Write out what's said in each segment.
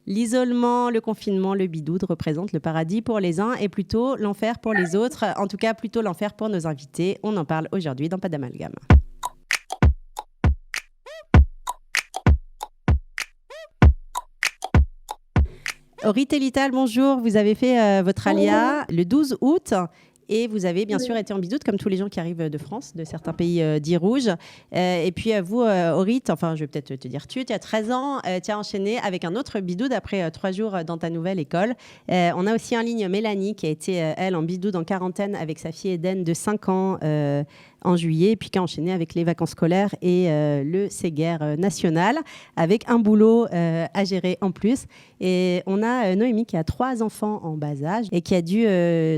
L'isolement, le confinement, le bidoude représentent le paradis pour les uns et plutôt l'enfer pour les autres. En tout cas, plutôt l'enfer pour nos invités. On en parle aujourd'hui dans Pas d'amalgame. Aurit Elital, bonjour. Vous avez fait votre alia le 12 août. Et vous avez bien sûr été en bidoude, comme tous les gens qui arrivent de France, de certains pays dits rouges. Et puis vous, Aurit, enfin je vais peut-être te dire tu as 13 ans, tu as enchaîné avec un autre bidoude après 3 jours dans ta nouvelle école. On a aussi en ligne Mélanie qui a été, elle, en bidoude en quarantaine avec sa fille Eden de 5 ans en juillet, et puis qui a enchaîné avec les vacances scolaires et le Séguer national, avec un boulot à gérer en plus. Et on a Noémie qui a 3 enfants en bas âge et qui a dû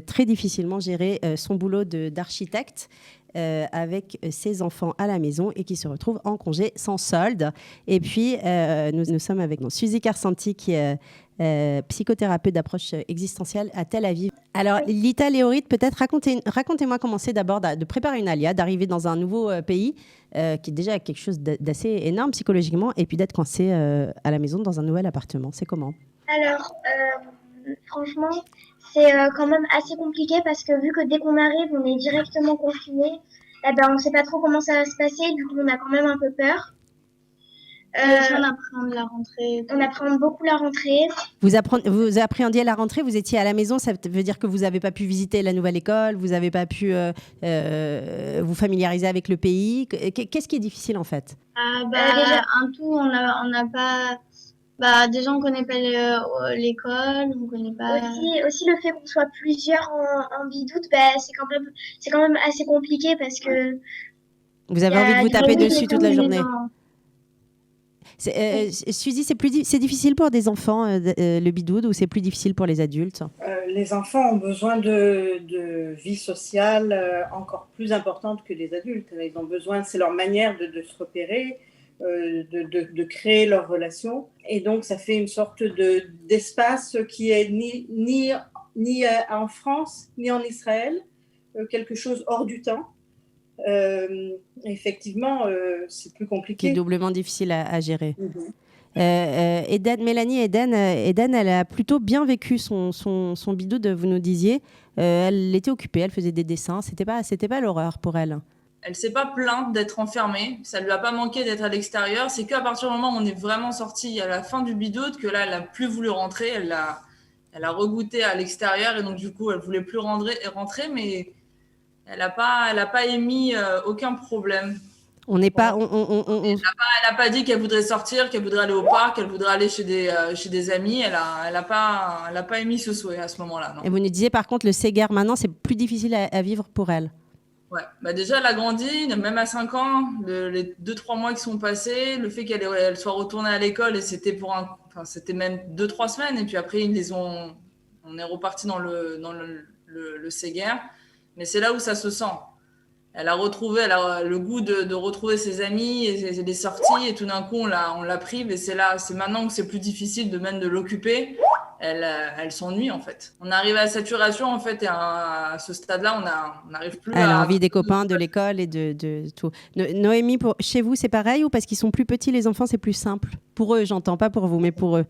très difficilement gérer son boulot d'architecte avec ses enfants à la maison et qui se retrouve en congé sans solde. Et puis, nous sommes avec Suzy Karsanti qui est psychothérapeute d'approche existentielle à Tel Aviv. Alors, Lita Léorite, peut-être racontez-moi comment c'est d'abord de préparer une alia, d'arriver dans un nouveau pays qui est déjà quelque chose d'assez énorme psychologiquement, et puis d'être coincé à la maison dans un nouvel appartement. C'est comment ? Alors, franchement, c'est quand même assez compliqué parce que vu que dès qu'on arrive, on est directement confiné, eh ben, on ne sait pas trop comment ça va se passer, du coup, on a quand même un peu peur. On appréhende la rentrée. On appréhende beaucoup la rentrée. Vous appréhendiez la rentrée, vous étiez à la maison, ça veut dire que vous n'avez pas pu visiter la nouvelle école, vous n'avez pas pu vous familiariser avec le pays. Qu'est-ce qui est difficile en fait ? Déjà, un tout, on n'a pas... déjà, on ne connaît pas l'école, on connaît pas... Aussi le fait qu'on soit plusieurs en bidoude, c'est quand même assez compliqué parce que... Vous avez envie de vous taper dessus toute la journée. Suzy, c'est difficile pour des enfants, le bidoude, ou c'est plus difficile pour les adultes ? Les enfants ont besoin de vie sociale encore plus importante que les adultes. Ils ont besoin, c'est leur manière de se repérer, de créer leurs relations. Et donc, ça fait une sorte d'espace qui est ni en France, ni en Israël, quelque chose hors du temps. Effectivement, c'est plus compliqué. Qui est doublement difficile à gérer. Mélanie Eden, elle a plutôt bien vécu son bidoude, vous nous disiez. Elle était occupée, elle faisait des dessins. C'était pas l'horreur pour elle. Elle s'est pas plainte d'être enfermée. Ça lui a pas manqué d'être à l'extérieur. C'est qu'à partir du moment où on est vraiment sorti à la fin du bidoude que là, elle a plus voulu rentrer. Elle a regoûté à l'extérieur et donc du coup, elle voulait plus rentrer, mais elle n'a pas émis aucun problème. On n'est pas. Elle n'a pas dit qu'elle voudrait sortir, qu'elle voudrait aller au parc, qu'elle voudrait aller chez des amis. Elle n'a pas émis ce souhait à ce moment-là. Non. Et vous nous disiez par contre, le Séguer maintenant, c'est plus difficile à vivre pour elle. Ouais. Déjà, elle a grandi, même à 5 ans, les 2-3 mois qui sont passés, le fait qu'elle soit retournée à l'école, et c'était même 2-3 semaines. Et puis après, on est reparti dans le Séguer. Mais c'est là où ça se sent. Elle a le goût de retrouver ses amis et des sorties, et tout d'un coup on la prive, et c'est maintenant que c'est plus difficile de l'occuper. Elle s'ennuie en fait. On arrive à la saturation en fait, et à ce stade-là on n'arrive plus. Elle a envie des copains, de l'école et de tout. Noémie, chez vous c'est pareil, ou parce qu'ils sont plus petits les enfants c'est plus simple ? Pour eux, j'entends, pas pour vous, mais pour eux.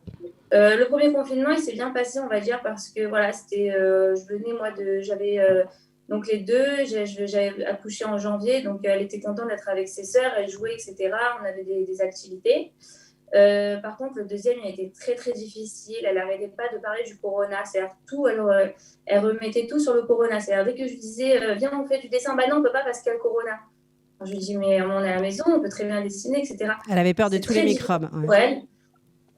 Le premier confinement il s'est bien passé, on va dire, parce que voilà, c'était j'avais donc les deux, j'avais accouché en janvier, donc elle était contente d'être avec ses sœurs, elle jouait, etc. On avait des activités. Par contre, le deuxième, il a été très, très difficile. Elle n'arrêtait pas de parler du corona. C'est-à-dire tout, elle remettait tout sur le corona. C'est-à-dire dès que je disais, viens, on fait du dessin, bah non, on ne peut pas parce qu'il y a le corona. Alors, je lui dis, mais on est à la maison, on peut très bien dessiner, etc. Elle avait peur de tous les microbes. Ouais. Pour elle.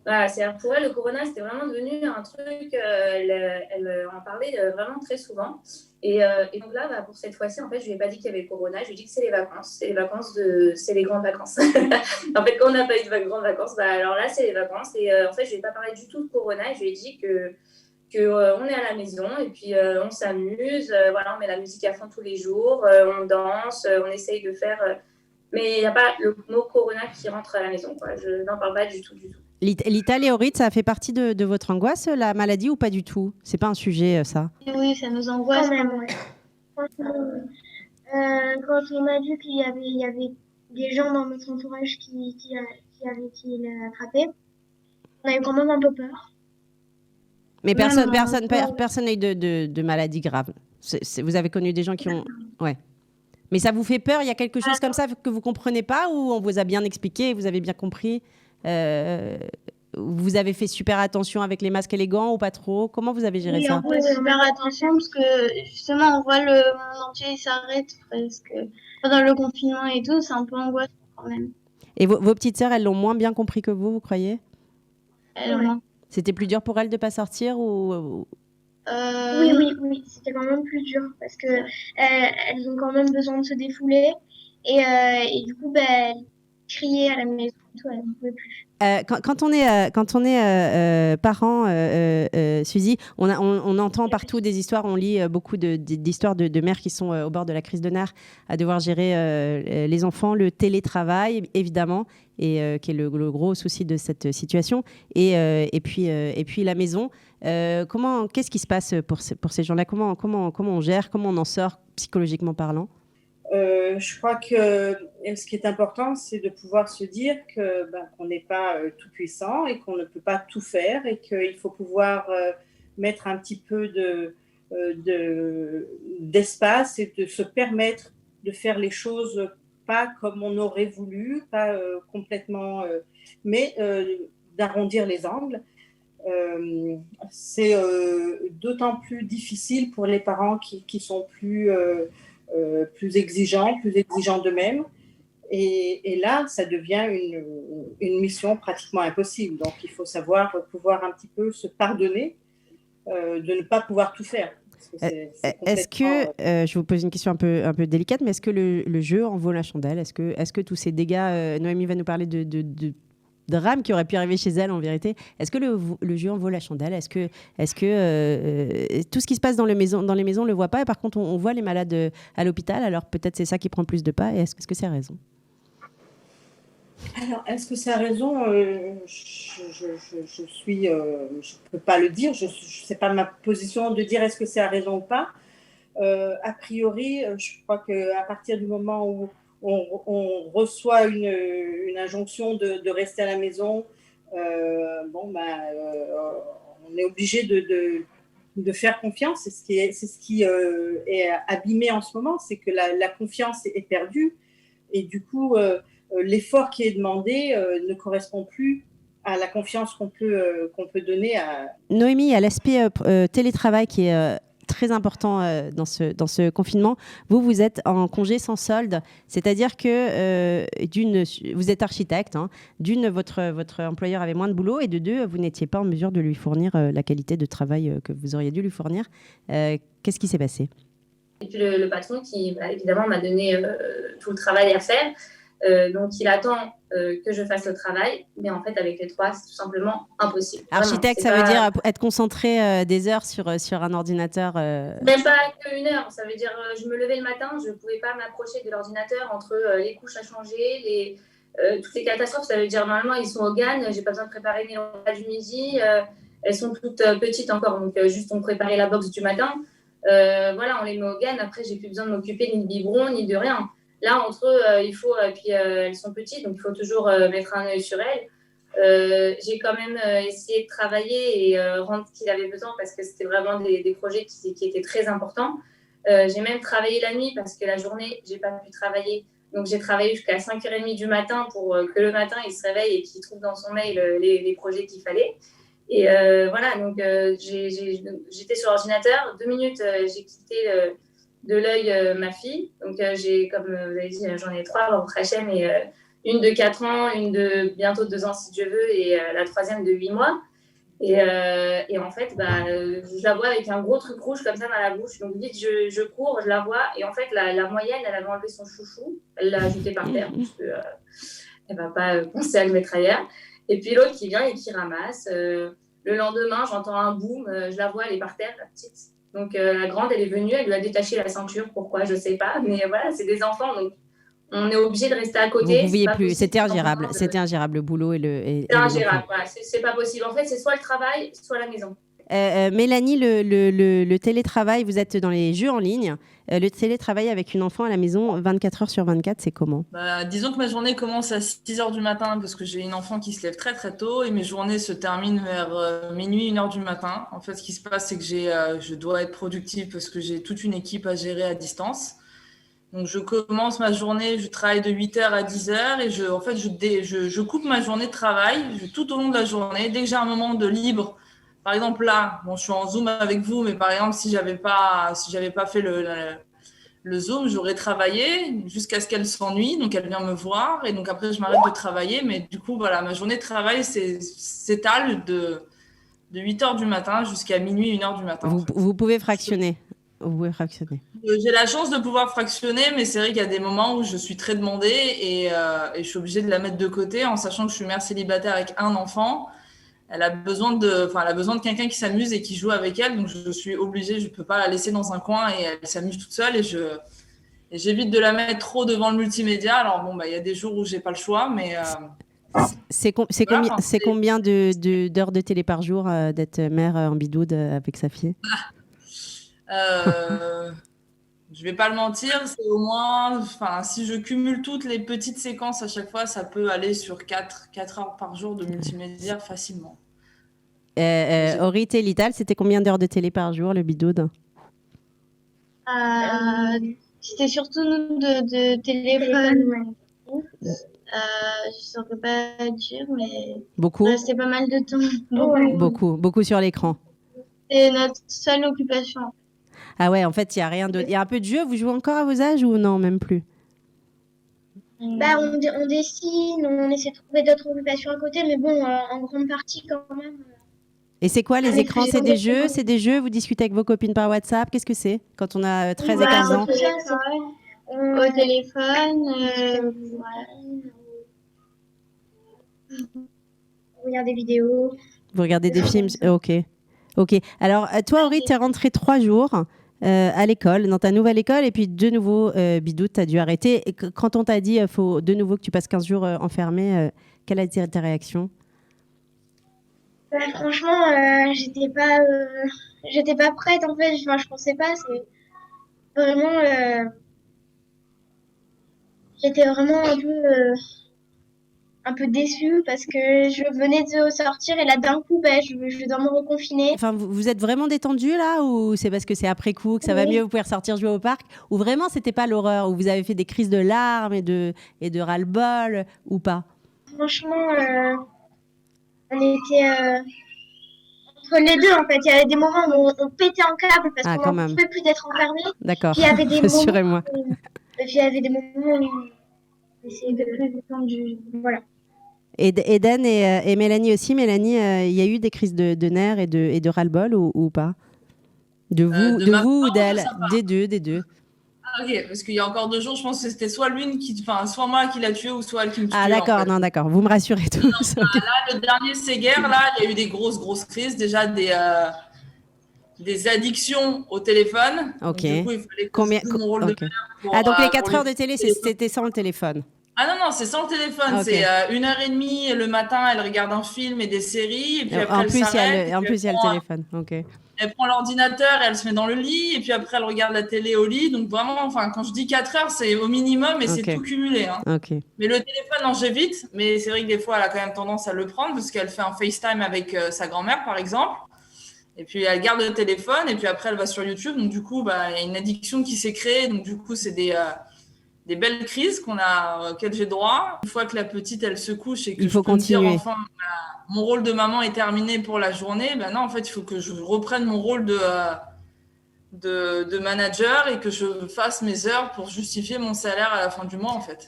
Voilà, c'est-à-dire pour elle, le corona, c'était vraiment devenu un truc, elle en parlait vraiment très souvent. Et donc là, pour cette fois-ci, en fait, je lui ai pas dit qu'il y avait le corona, je lui ai dit que c'est les vacances. C'est les grandes vacances. En fait, quand on n'a pas eu de grandes vacances, alors là, c'est les vacances. Et en fait, je lui ai pas parlé du tout de corona, et je lui ai dit qu'on est à la maison, et puis on s'amuse, voilà, on met la musique à fond tous les jours, on danse, on essaye de faire... mais il n'y a pas le mot corona qui rentre à la maison, quoi. Je n'en parle pas du tout. Lita Léorite, ça fait partie de votre angoisse, la maladie, ou pas du tout ? C'est pas un sujet, ça ? Oui, ça nous angoisse. Quand même, ouais. Quand on a vu qu'il y avait des gens dans notre entourage qui avaient été attrapés, On a eu quand même un peu peur. Mais Ouais, personne n'a eu de maladie grave. Vous avez connu des gens qui ont... Ouais. Mais ça vous fait peur? Il y a quelque chose comme ça que vous comprenez pas ou on vous a bien expliqué, vous avez bien compris? Vous avez fait super attention avec les masques et les gants ou pas trop? Comment vous avez géré Oui, ça? on fait super attention parce que justement, on voit le monde entier s'arrête presque pendant le confinement et tout. C'est un peu angoissant quand même. Et vos petites sœurs, elles l'ont moins bien compris que vous croyez? Ouais. C'était plus dur pour elles de pas sortir ou... Oui, c'était quand même plus dur parce que elles ont quand même besoin de se défouler et du coup, elles criaient à la maison et tout, elles ne pouvaient plus. Quand on est parent, Suzy, on entend partout des histoires, on lit beaucoup d'histoires de mères qui sont au bord de la crise de nerfs à devoir gérer les enfants, le télétravail évidemment, et qui est le gros souci de cette situation, et puis la maison. Qu'est-ce qui se passe pour ces gens-là? Comment on gère, comment on en sort psychologiquement parlant? Je crois que ce qui est important, c'est de pouvoir se dire qu'on n'est pas tout puissant et qu'on ne peut pas tout faire et qu'il faut pouvoir mettre un petit peu d'espace et de se permettre de faire les choses pas comme on aurait voulu, pas complètement, mais d'arrondir les angles. C'est d'autant plus difficile pour les parents qui sont plus exigeants d'eux-mêmes. Et là, ça devient une mission pratiquement impossible. Donc, il faut savoir pouvoir un petit peu se pardonner de ne pas pouvoir tout faire. Est-ce que, je vous pose une question un peu délicate, mais est-ce que le jeu en vaut la chandelle? Est-ce que tous ces dégâts, Noémie va nous parler de drame qui aurait pu arriver chez elle en vérité. Est-ce que le jeu en vaut la chandelle? Est-ce que tout ce qui se passe dans les maisons, on ne le voit pas et par contre on voit les malades à l'hôpital, alors peut-être c'est ça qui prend plus de pas et est-ce que c'est raison? Alors, est-ce que c'est raison? Je peux pas le dire, c'est pas ma position de dire est-ce que c'est à raison ou pas. A priori, je crois qu'à partir du moment où on reçoit une injonction de rester à la maison, on est obligé de faire confiance. C'est ce qui est abîmé en ce moment, c'est que la confiance est perdue et du coup, l'effort qui est demandé ne correspond plus à la confiance qu'on peut donner à... Noémie, il y a l'aspect télétravail qui est très important dans ce confinement. Vous êtes en congé sans solde, c'est-à-dire que vous êtes architecte, hein, votre employeur avait moins de boulot et de deux, vous n'étiez pas en mesure de lui fournir la qualité de travail que vous auriez dû lui fournir. Qu'est-ce qui s'est passé? Et puis le patron qui, évidemment, m'a donné tout le travail à faire. Donc, il attend que je fasse le travail, mais en fait, avec les trois, c'est tout simplement impossible. Architecte, ça veut dire être concentré des heures sur un ordinateur Même pas qu'une heure, ça veut dire je me levais le matin, je ne pouvais pas m'approcher de l'ordinateur entre les couches à changer, toutes les catastrophes, ça veut dire normalement, ils sont au GAN, j'ai pas besoin de préparer mes repas du midi, elles sont toutes petites encore, donc juste on préparait la box du matin. Voilà, on les met au GAN, après, j'ai plus besoin de m'occuper ni de biberon, ni de rien. Là, entre eux, il faut, puis elles sont petites, donc il faut toujours mettre un œil sur elles. J'ai quand même essayé de travailler et rendre ce qu'il avait besoin parce que c'était vraiment des projets qui étaient très importants. J'ai même travaillé la nuit parce que la journée, je n'ai pas pu travailler. Donc, j'ai travaillé jusqu'à 5h30 du matin pour que le matin, il se réveille et qu'il trouve dans son mail les projets qu'il fallait. Et voilà, donc j'étais sur l'ordinateur. 2 minutes, j'ai quitté de l'œil ma fille. Donc, comme vous avez dit, j'en ai 3 au Hachem et une de 4 ans, une de bientôt 2 ans si Dieu veut et la troisième de 8 mois. Et en fait, je la vois avec un gros truc rouge comme ça dans la bouche. Donc, vite, je cours, je la vois. Et en fait, la moyenne, elle avait enlevé son chouchou. Elle l'a jeté par terre parce qu'elle ne va pas penser à le mettre ailleurs. Et puis, l'autre qui vient et qui ramasse. Le lendemain, j'entends un boum. Je la vois, elle est par terre, la petite. Donc, la grande, elle est venue. Elle lui a détaché la ceinture. Pourquoi? Je ne sais pas. Mais voilà, c'est des enfants. Donc, on est obligé de rester à côté. Vous ne pouviez plus. C'était ingérable. C'était ingérable, le boulot et c'est ingérable. Voilà. C'est pas possible. En fait, c'est soit le travail, soit la maison. Mélanie, le télétravail, vous êtes dans les jeux en ligne. Le télétravail avec une enfant à la maison 24 heures sur 24, c'est comment? Bah, disons que ma journée commence à 6 heures du matin parce que j'ai une enfant qui se lève très très tôt et mes journées se terminent vers minuit, 1 heure du matin. En fait, ce qui se passe, c'est que je dois être productive parce que j'ai toute une équipe à gérer à distance. Donc, je commence ma journée, je travaille de 8 heures à 10 heures et je coupe ma journée de travail tout au long de la journée. Dès que j'ai un moment de libre, par exemple là, bon, je suis en Zoom avec vous, mais par exemple, si j'avais pas fait le Zoom, j'aurais travaillé jusqu'à ce qu'elle s'ennuie, donc elle vient me voir et donc après je m'arrête de travailler. Mais du coup, voilà, ma journée de travail s'étale de 8 heures du matin jusqu'à minuit, 1 heure du matin. Vous pouvez fractionner. Vous pouvez fractionner. J'ai la chance de pouvoir fractionner, mais c'est vrai qu'il y a des moments où je suis très demandée et je suis obligée de la mettre de côté en sachant que je suis mère célibataire avec un enfant. Elle a besoin de quelqu'un qui s'amuse et qui joue avec elle, donc je suis obligée, je peux pas la laisser dans un coin et elle s'amuse toute seule et j'évite de la mettre trop devant le multimédia. Alors bon, il y a des jours où j'ai pas le choix, mais C'est combien d'heures de télé par jour d'être mère en bidoude avec sa fille? Je vais pas le mentir, c'est au moins, si je cumule toutes les petites séquences à chaque fois, ça peut aller sur 4 heures par jour de multimédia facilement. Ori Télital, c'était combien d'heures de télé par jour, le bidoude? C'était surtout nous de téléphone. Je saurais pas dire, mais Beaucoup? c'était pas mal de temps. Beaucoup sur l'écran. C'est notre seule occupation. Ah ouais, en fait, il y a rien d'autre. Il y a un peu de jeu. Vous jouez encore à vos âges ou non, même plus? Bah, on dessine, on essaie de trouver d'autres occupations à côté, mais bon, en grande partie quand même. Et c'est quoi les Avec écrans? les C'est des autres jeux? écrans. C'est des jeux? Vous discutez avec vos copines par WhatsApp? Qu'est-ce que c'est quand on a 13 et Voilà, 15 ans? c'est ça, Au téléphone, on regarde des vidéos. Vous regardez des films? Ok. Alors, toi, Ori, tu es rentrée 3 jours à l'école, dans ta nouvelle école, et puis de nouveau, Bidou, tu as dû arrêter. Et quand on t'a dit faut de nouveau que tu passes 15 jours enfermée, quelle a été ta réaction? Bah, franchement, j'étais pas prête en fait. Enfin, je pensais pas. C'est vraiment, j'étais vraiment un peu déçue parce que je venais de sortir et là d'un coup, je dois me reconfiner. Enfin, vous êtes vraiment détendu là, ou c'est parce que c'est après coup que ça va Oui. mieux, vous pouvez ressortir jouer au parc, ou vraiment c'était pas l'horreur, où vous avez fait des crises de larmes et de ras-le-bol, ou pas? Franchement, on était entre les deux en fait. Il y avait des moments où on pétait en câble parce Ah, qu'on quand n'en même. pouvait plus d'être enfermé. D'accord, Puis il y avait des moments, rassurez-moi. et puis il y avait des moments où on essayait de plus détendu. Voilà. Eden et Mélanie aussi. Mélanie, il y a eu des crises de nerfs et de ras-le-bol ou pas? De vous, De ma ou part, d'elle? ça va. Des deux. Ah, ok, parce qu'il y a encore 2 jours, je pense que c'était soit soit moi qui l'a tué ou soit elle qui me tuait. Ah d'accord, en fait. non d'accord, vous me rassurez tous. Ok. Là, le dernier séguerre, là, il y a eu des grosses crises, déjà des addictions au téléphone. Ok. Donc, du coup, il fallait que Combien je joue mon rôle ok. de mère pour, Ah donc les pour 4 les- heures de télé, c'était sans le téléphone. Ah non, c'est sans le téléphone. Ok. C'est 1h30 le matin, elle regarde un film et des séries. Et puis après, En elle plus, il y a s'arrête. le, en plus, il y a le téléphone. Ok. Elle prend l'ordinateur et elle se met dans le lit. Et puis après, elle regarde la télé au lit. Donc vraiment, quand je dis 4 heures, c'est au minimum et c'est Ok. tout cumulé. Hein. Ok. Mais le téléphone, non, j'évite. Mais c'est vrai que des fois, elle a quand même tendance à le prendre parce qu'elle fait un FaceTime avec sa grand-mère, par exemple. Et puis, elle garde le téléphone. Et puis après, elle va sur YouTube. Donc du coup, il y a une addiction qui s'est créée. Donc du coup, c'est des belles crises auxquelles j'ai droit. Une fois que la petite, elle se couche et que Il faut je peux me dire, continuer. enfin, mon rôle de maman est terminé pour la journée, non, en fait, il faut que je reprenne mon rôle de manager et que je fasse mes heures pour justifier mon salaire à la fin du mois, en fait.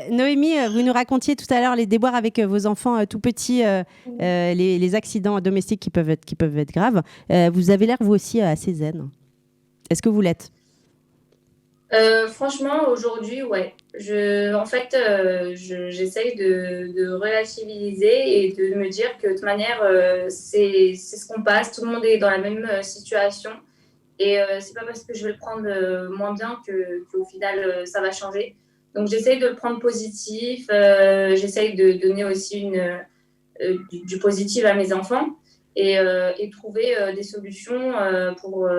Noémie, vous nous racontiez tout à l'heure les déboires avec vos enfants tout petits, les accidents domestiques qui peuvent être graves. Vous avez l'air, vous aussi, assez zen. Est-ce que vous l'êtes? Franchement, aujourd'hui, ouais. J'essaye de relativiser et de me dire que de toute manière, c'est ce qu'on passe. Tout le monde est dans la même situation. Et c'est pas parce que je vais le prendre moins bien qu'au final, ça va changer. Donc, j'essaye de le prendre positif. J'essaye de donner aussi du positif à mes enfants. et trouver des solutions pour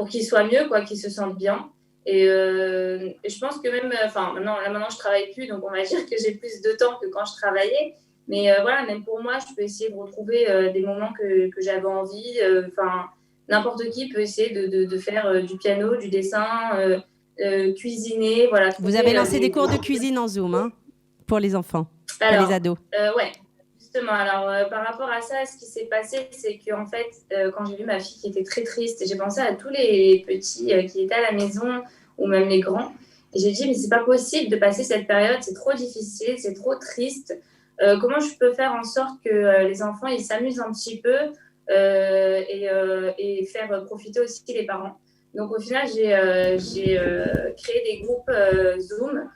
qu'ils soient mieux, quoi, qu'ils se sentent bien. Et je pense que même, maintenant je travaille plus, donc on va dire que j'ai plus de temps que quand je travaillais. Mais voilà, même pour moi, je peux essayer de retrouver des moments que j'avais envie. N'importe qui peut essayer de faire du piano, du dessin, cuisiner. Voilà, Vous trouver, avez lancé des cours de cuisine en Zoom, hein, pour les enfants, pour Alors, les ados. ouais, justement. Alors, par rapport à ça, ce qui s'est passé, c'est qu'en fait, quand j'ai vu ma fille qui était très triste, j'ai pensé à tous les petits qui étaient à la maison ou même les grands. Et j'ai dit, mais c'est pas possible de passer cette période, c'est trop difficile, c'est trop triste. Comment je peux faire en sorte que les enfants ils s'amusent un petit peu et faire profiter aussi les parents. Donc, au final, j'ai créé des groupes Zoom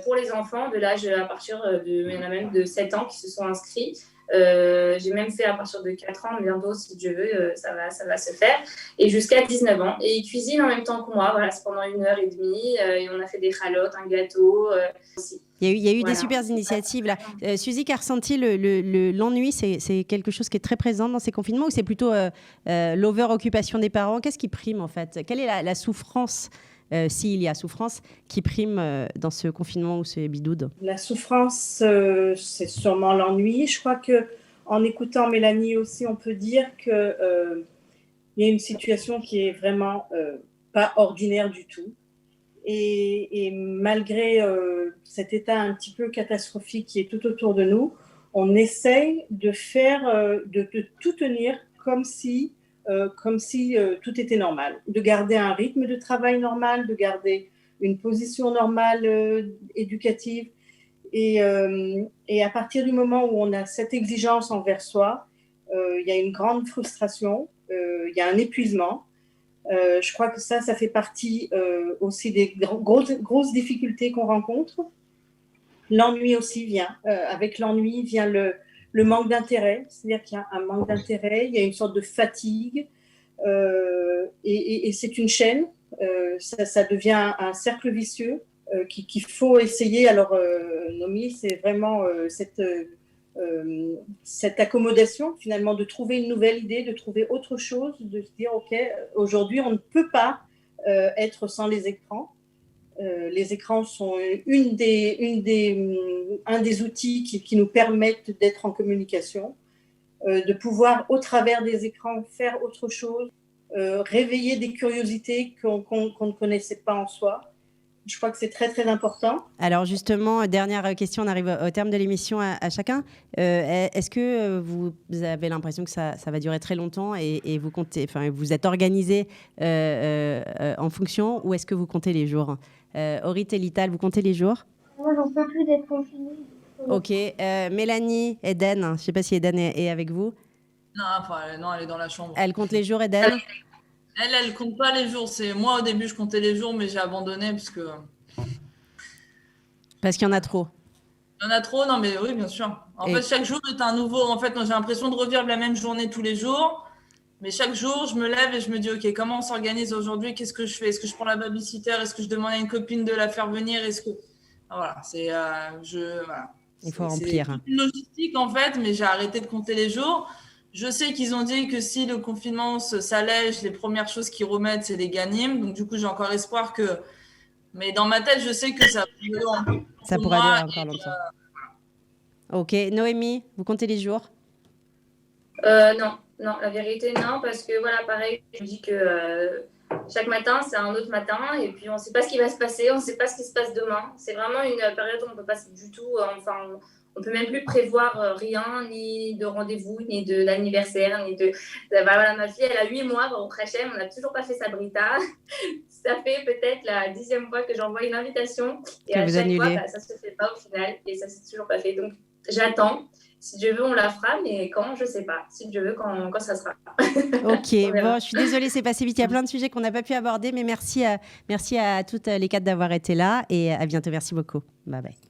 pour les enfants de l'âge à partir il y en a même de 7 ans qui se sont inscrits. J'ai même fait à partir de 4 ans, bientôt, si Dieu veut, ça va se faire, et jusqu'à 19 ans. Et ils cuisinent en même temps que moi, voilà, c'est pendant 1h30, et on a fait des chalotes, un gâteau aussi. Il y a eu Voilà. des super initiatives là. Suzy, qu'a ressenti l'ennui, c'est quelque chose qui est très présent dans ces confinements, ou c'est plutôt l'over-occupation des parents? Qu'est-ce qui prime en fait? Quelle est la souffrance, s'il y a souffrance, qui prime dans ce confinement ou ce bidoude? La souffrance, c'est sûrement l'ennui. Je crois qu'en écoutant Mélanie aussi, on peut dire qu'il y a une situation qui est vraiment pas ordinaire du tout. Et malgré cet état un petit peu catastrophique qui est tout autour de nous, on essaye de faire, de tout tenir comme si tout était normal, de garder un rythme de travail normal, de garder une position normale éducative. Et à partir du moment où on a cette exigence envers soi, il y a une grande frustration, il y a un épuisement. Je crois que ça fait partie aussi des grosses difficultés qu'on rencontre. L'ennui aussi vient. Avec l'ennui vient le manque d'intérêt. C'est-à-dire qu'il y a un manque d'intérêt, il y a une sorte de fatigue. Et c'est une chaîne. Ça devient un cercle vicieux qu'il faut essayer. Alors, Nomi, c'est vraiment cette accommodation, finalement, de trouver une nouvelle idée, de trouver autre chose, de se dire, OK, aujourd'hui, on ne peut pas être sans les écrans. Les écrans sont un des outils qui nous permettent d'être en communication, de pouvoir, au travers des écrans, faire autre chose, réveiller des curiosités qu'on ne connaissait pas en soi. Je crois que c'est très, très important. Alors justement, dernière question, on arrive au terme de l'émission à chacun. Est-ce que vous avez l'impression que ça va durer très longtemps et vous comptez, vous êtes organisé en fonction, ou est-ce que vous comptez les jours? Aurit et Lital, vous comptez les jours? Moi, j'en peux plus d'être confinée. Ok. Mélanie, Eden, je ne sais pas si Eden est avec vous. Non, elle est dans la chambre. Elle compte les jours, Eden? Elle compte pas les jours. C'est moi, au début, je comptais les jours, mais j'ai abandonné Parce qu'il y en a trop. Il y en a trop. Non, mais oui, bien sûr. En fait, chaque jour est un nouveau. En fait, j'ai l'impression de revivre la même journée tous les jours. Mais chaque jour, je me lève et je me dis, OK, comment on s'organise aujourd'hui? Qu'est-ce que je fais? Est-ce que je prends la babysitter? Est-ce que je demande à une copine de la faire venir? Voilà, voilà. Il faut remplir. C'est une logistique, en fait, mais j'ai arrêté de compter les jours. Je sais qu'ils ont dit que si le confinement s'allège, les premières choses qu'ils remettent, c'est les Ganim. Donc, du coup, j'ai encore espoir que... Mais dans ma tête, je sais que ça pourrait durer encore longtemps. Ok. Noémie, vous comptez les jours? Non, la vérité, non. Parce que, voilà, pareil, je me dis que chaque matin, c'est un autre matin. Et puis, on ne sait pas ce qui va se passer. On ne sait pas ce qui se passe demain. C'est vraiment une période où on ne peut pas du tout... on ne peut même plus prévoir rien, ni de rendez-vous, ni d'anniversaire, ni de... Voilà, ma fille, elle a 8 mois au Prachem, on n'a toujours pas fait sa Brita. Ça fait peut-être la 10e fois que j'envoie une invitation. Et à chaque fois, ça ne se fait pas au final. Et ça ne s'est toujours pas fait. Donc, j'attends. Si Dieu veut, on la fera, mais quand, je ne sais pas. Si Dieu veut, quand ça sera. Ok, bon, je suis désolée, c'est passé vite. Il y a plein de sujets qu'on n'a pas pu aborder, mais merci à toutes les 4 d'avoir été là, et à bientôt. Merci beaucoup. Bye bye.